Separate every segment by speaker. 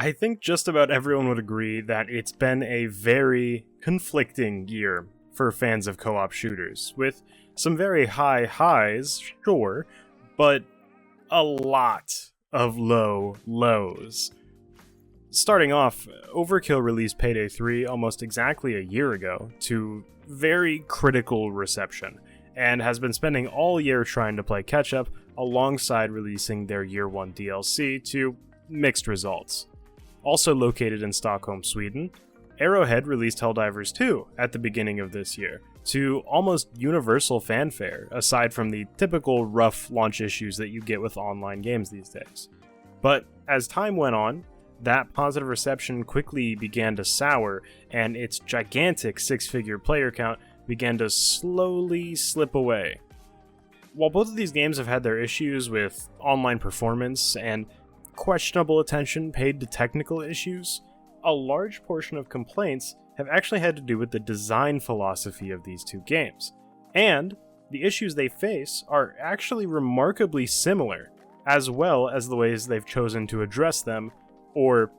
Speaker 1: I think just about everyone would agree that it's been a very conflicting year for fans of co-op shooters, with some very high highs, sure, but a lot of low lows. Starting off, Overkill released Payday 3 almost exactly a year ago to very critical reception, and has been spending all year trying to play catch-up alongside releasing their Year 1 DLC to mixed results. Also located in Stockholm, Sweden, Arrowhead released Helldivers 2 at the beginning of this year, to almost universal fanfare, aside from the typical rough launch issues that you get with online games these days. But as time went on, that positive reception quickly began to sour, and its gigantic six-figure player count began to slowly slip away. While both of these games have had their issues with online performance and questionable attention paid to technical issues, a large portion of complaints have actually had to do with the design philosophy of these two games. And the issues they face are actually remarkably similar, as well as the ways they've chosen to address them, or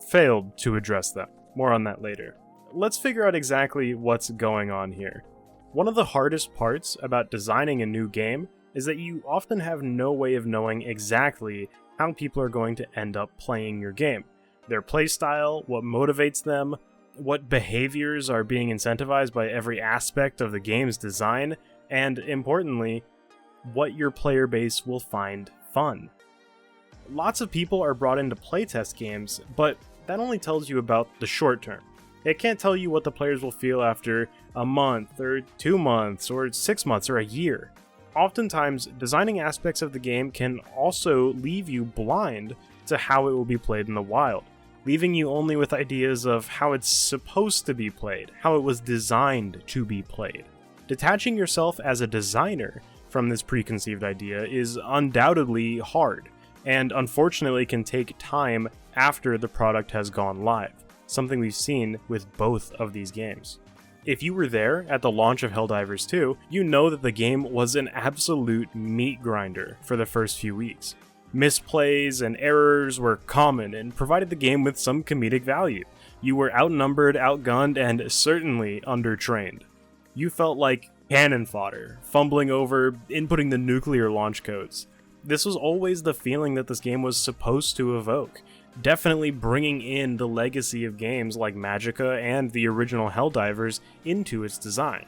Speaker 1: failed to address them. More on that later. Let's figure out exactly what's going on here. One of the hardest parts about designing a new game is that you often have no way of knowing exactly how people are going to end up playing your game. Their playstyle, what motivates them, what behaviors are being incentivized by every aspect of the game's design, and importantly, what your player base will find fun. Lots of people are brought into playtest games, but that only tells you about the short term. It can't tell you what the players will feel after a month, or 2 months, or 6 months, or a year. Oftentimes, designing aspects of the game can also leave you blind to how it will be played in the wild, leaving you only with ideas of how it's supposed to be played, how it was designed to be played. Detaching yourself as a designer from this preconceived idea is undoubtedly hard, and unfortunately can take time after the product has gone live, something we've seen with both of these games. If you were there at the launch of Helldivers 2, you know that the game was an absolute meat grinder for the first few weeks. Misplays and errors were common and provided the game with some comedic value. You were outnumbered, outgunned, and certainly undertrained. You felt like cannon fodder, fumbling over inputting the nuclear launch codes. This was always the feeling that this game was supposed to evoke, definitely bringing in the legacy of games like Magicka and the original Helldivers into its design.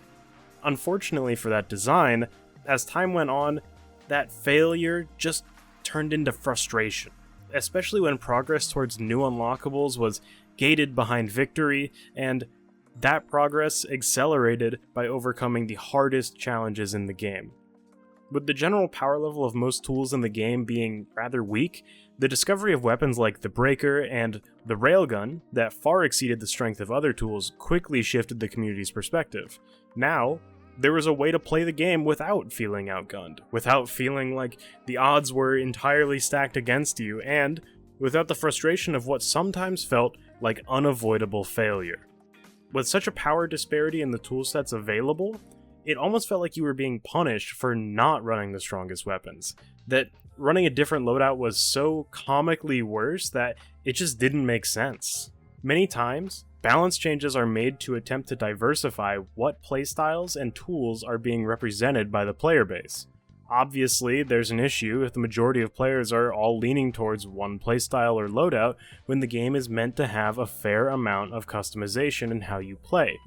Speaker 1: Unfortunately for that design, as time went on, that failure just turned into frustration, especially when progress towards new unlockables was gated behind victory, and that progress accelerated by overcoming the hardest challenges in the game. With the general power level of most tools in the game being rather weak, the discovery of weapons like the Breaker and the Railgun that far exceeded the strength of other tools quickly shifted the community's perspective. Now, there was a way to play the game without feeling outgunned, without feeling like the odds were entirely stacked against you, and without the frustration of what sometimes felt like unavoidable failure. With such a power disparity in the toolsets available, it almost felt like you were being punished for not running the strongest weapons. That running a different loadout was so comically worse that it just didn't make sense. Many times, balance changes are made to attempt to diversify what playstyles and tools are being represented by the player base. Obviously, there's an issue if the majority of players are all leaning towards one playstyle or loadout when the game is meant to have a fair amount of customization in how you play.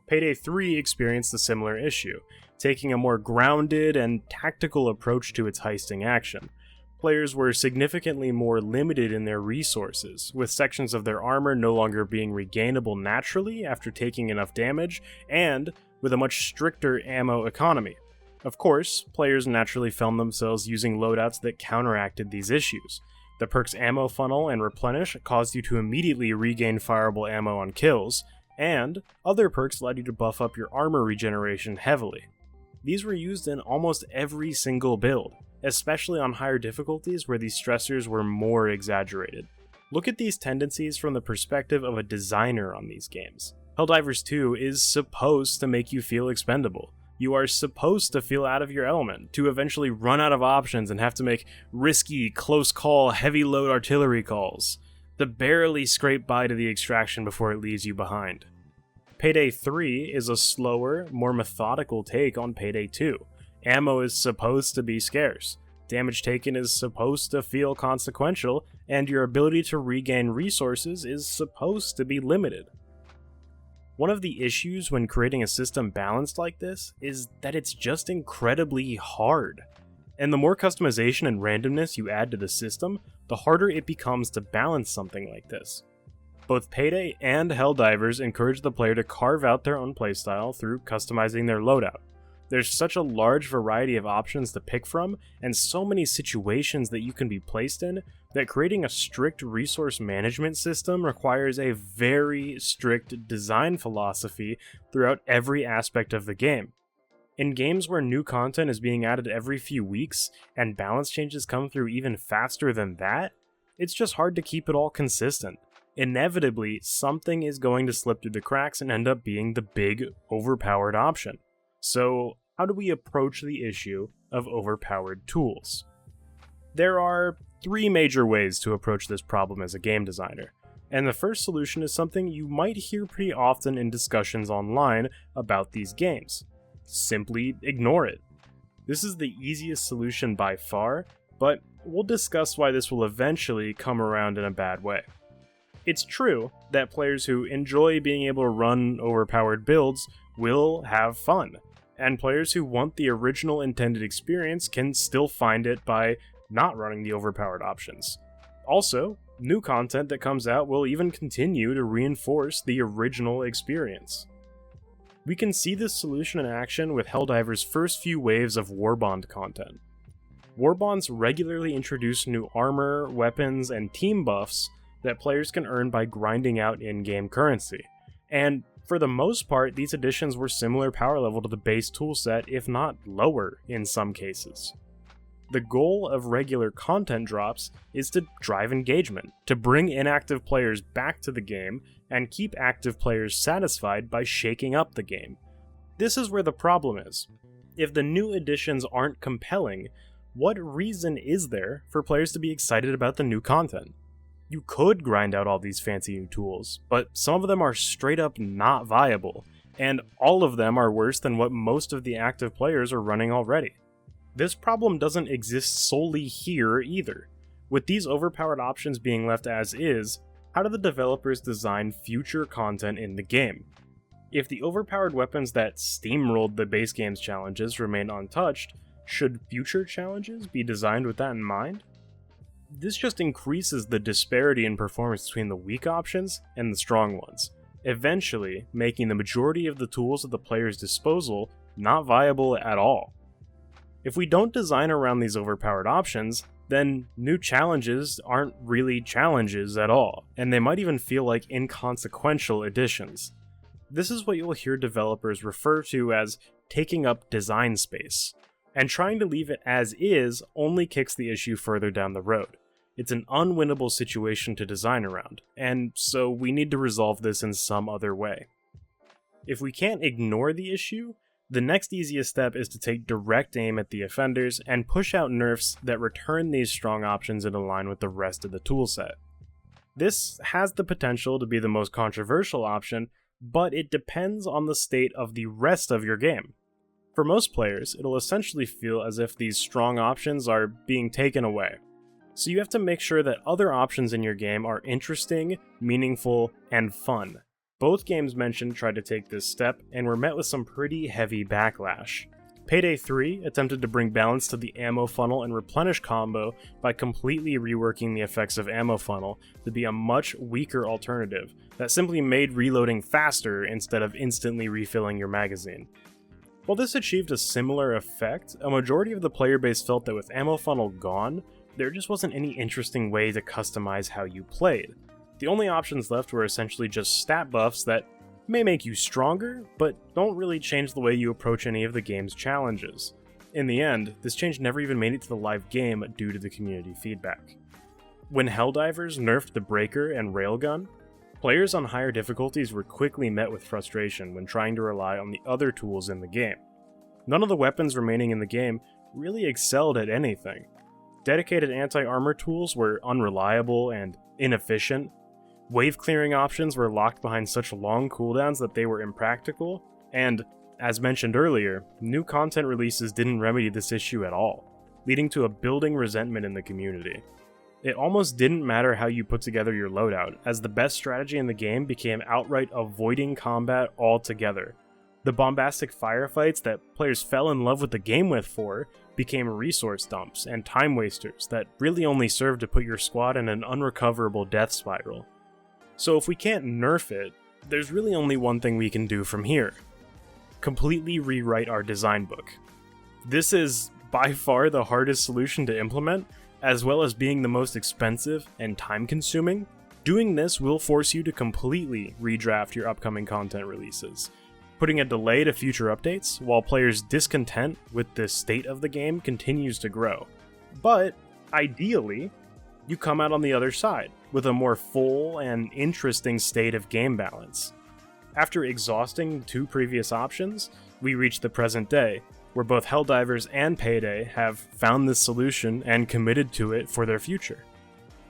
Speaker 1: Payday 3 experienced a similar issue, taking a more grounded and tactical approach to its heisting action. Players were significantly more limited in their resources, with sections of their armor no longer being regainable naturally after taking enough damage, and with a much stricter ammo economy. Of course, players naturally found themselves using loadouts that counteracted these issues. The perks Ammo Funnel and Replenish caused you to immediately regain fireable ammo on kills, and other perks allowed you to buff up your armor regeneration heavily. These were used in almost every single build, especially on higher difficulties where these stressors were more exaggerated. Look at these tendencies from the perspective of a designer on these games. Helldivers 2 is supposed to make you feel expendable. You are supposed to feel out of your element, to eventually run out of options and have to make risky, close call, heavy load artillery calls. to barely scrape by to the extraction before it leaves you behind. Payday 3 is a slower, more methodical take on Payday 2. Ammo is supposed to be scarce, damage taken is supposed to feel consequential, and your ability to regain resources is supposed to be limited. One of the issues when creating a system balanced like this is that it's just incredibly hard. And the more customization and randomness you add to the system, the harder it becomes to balance something like this. Both Payday and Helldivers encourage the player to carve out their own playstyle through customizing their loadout. There's such a large variety of options to pick from, and so many situations that you can be placed in, that creating a strict resource management system requires a very strict design philosophy throughout every aspect of the game. In games where new content is being added every few weeks, and balance changes come through even faster than that, it's just hard to keep it all consistent. Inevitably, something is going to slip through the cracks and end up being the big, overpowered option. So, how do we approach the issue of overpowered tools? There are 3 major ways to approach this problem as a game designer, and the first solution is something you might hear pretty often in discussions online about these games. Simply ignore it. This is the easiest solution by far, but we'll discuss why this will eventually come around in a bad way. It's true that players who enjoy being able to run overpowered builds will have fun, and players who want the original intended experience can still find it by not running the overpowered options. Also, new content that comes out will even continue to reinforce the original experience. We can see this solution in action with Helldivers' first few waves of Warbond content. Warbonds regularly introduce new armor, weapons, and team buffs that players can earn by grinding out in-game currency, and for the most part, these additions were similar power level to the base toolset, if not lower in some cases. The goal of regular content drops is to drive engagement, to bring inactive players back to the game, and keep active players satisfied by shaking up the game. This is where the problem is. If the new additions aren't compelling, what reason is there for players to be excited about the new content? You could grind out all these fancy new tools, but some of them are straight up not viable, and all of them are worse than what most of the active players are running already. This problem doesn't exist solely here either. With these overpowered options being left as is, how do the developers design future content in the game? If the overpowered weapons that steamrolled the base game's challenges remain untouched, should future challenges be designed with that in mind? This just increases the disparity in performance between the weak options and the strong ones, eventually making the majority of the tools at the player's disposal not viable at all. If we don't design around these overpowered options, then new challenges aren't really challenges at all, and they might even feel like inconsequential additions. This is what you'll hear developers refer to as taking up design space, and trying to leave it as is only kicks the issue further down the road. It's an unwinnable situation to design around, and so we need to resolve this in some other way. If we can't ignore the issue, the next easiest step is to take direct aim at the offenders and push out nerfs that return these strong options into line with the rest of the toolset. This has the potential to be the most controversial option, but it depends on the state of the rest of your game. For most players, it'll essentially feel as if these strong options are being taken away. So you have to make sure that other options in your game are interesting, meaningful, and fun. Both games mentioned tried to take this step, and were met with some pretty heavy backlash. Payday 3 attempted to bring balance to the ammo funnel and replenish combo by completely reworking the effects of ammo funnel to be a much weaker alternative that simply made reloading faster instead of instantly refilling your magazine. While this achieved a similar effect, a majority of the player base felt that with ammo funnel gone, there just wasn't any interesting way to customize how you played. The only options left were essentially just stat buffs that may make you stronger, but don't really change the way you approach any of the game's challenges. In the end, this change never even made it to the live game due to the community feedback. When Helldivers nerfed the Breaker and Railgun, players on higher difficulties were quickly met with frustration when trying to rely on the other tools in the game. None of the weapons remaining in the game really excelled at anything. Dedicated anti-armor tools were unreliable and inefficient. Wave clearing options were locked behind such long cooldowns that they were impractical, and, as mentioned earlier, new content releases didn't remedy this issue at all, leading to a building resentment in the community. It almost didn't matter how you put together your loadout, as the best strategy in the game became outright avoiding combat altogether. The bombastic firefights that players fell in love with the game with became resource dumps and time wasters that really only served to put your squad in an unrecoverable death spiral. So if we can't nerf it, there's really only one thing we can do from here. Completely rewrite our design book. This is by far the hardest solution to implement, as well as being the most expensive and time-consuming. Doing this will force you to completely redraft your upcoming content releases, putting a delay to future updates while players' discontent with the state of the game continues to grow. But, ideally, you come out on the other side, with a more full and interesting state of game balance. After exhausting 2 previous options, we reach the present day, where both Helldivers and Payday have found this solution and committed to it for their future.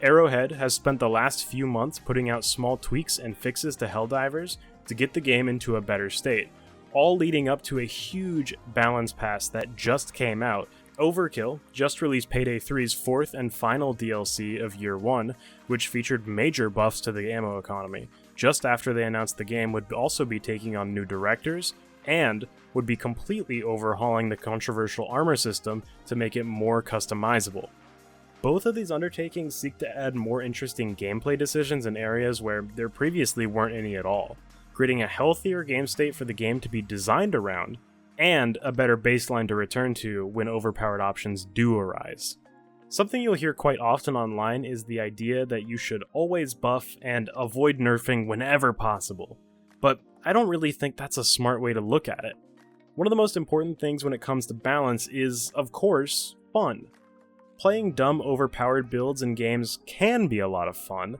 Speaker 1: Arrowhead has spent the last few months putting out small tweaks and fixes to Helldivers to get the game into a better state, all leading up to a huge balance pass that just came out. Overkill just released Payday 3's 4th and final DLC of Year 1, which featured major buffs to the ammo economy, just after they announced the game would also be taking on new directors, and would be completely overhauling the controversial armor system to make it more customizable. Both of these undertakings seek to add more interesting gameplay decisions in areas where there previously weren't any at all, creating a healthier game state for the game to be designed around, and a better baseline to return to when overpowered options do arise. Something you'll hear quite often online is the idea that you should always buff and avoid nerfing whenever possible, but I don't really think that's a smart way to look at it. One of the most important things when it comes to balance is, of course, fun. Playing dumb overpowered builds in games can be a lot of fun,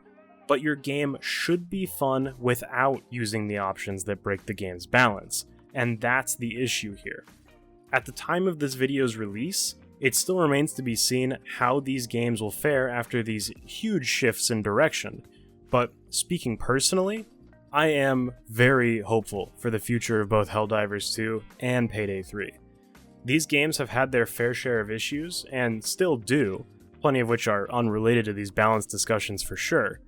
Speaker 1: but your game should be fun without using the options that break the game's balance. And that's the issue here. At the time of this video's release, it still remains to be seen how these games will fare after these huge shifts in direction. But speaking personally, I am very hopeful for the future of both Helldivers 2 and Payday 3. These games have had their fair share of issues, and still do, plenty of which are unrelated to these balance discussions for sure.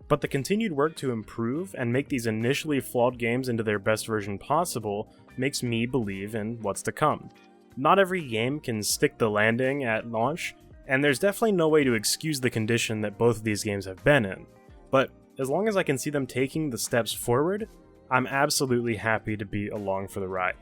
Speaker 1: But the continued work to improve and make these initially flawed games into their best version possible makes me believe in what's to come. Not every game can stick the landing at launch, and there's definitely no way to excuse the condition that both of these games have been in. But as long as I can see them taking the steps forward, I'm absolutely happy to be along for the ride.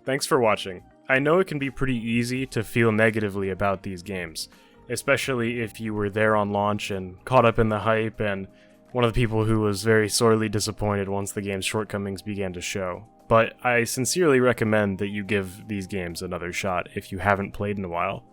Speaker 1: Thanks for watching. I know it can be pretty easy to feel negatively about these games, especially if you were there on launch and caught up in the hype and one of the people who was very sorely disappointed once the game's shortcomings began to show. But I sincerely recommend that you give these games another shot if you haven't played in a while.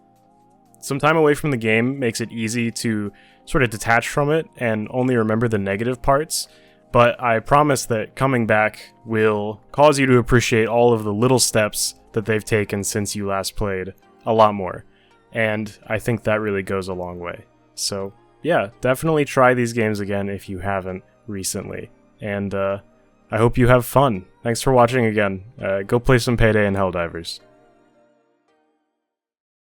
Speaker 1: Some time away from the game makes it easy to sort of detach from it and only remember the negative parts, but I promise that coming back will cause you to appreciate all of the little steps that they've taken since you last played a lot more, and I think that really goes a long way. So yeah, definitely try these games again if you haven't recently, and I hope you have fun. Thanks for watching again. Go play some Payday and Helldivers.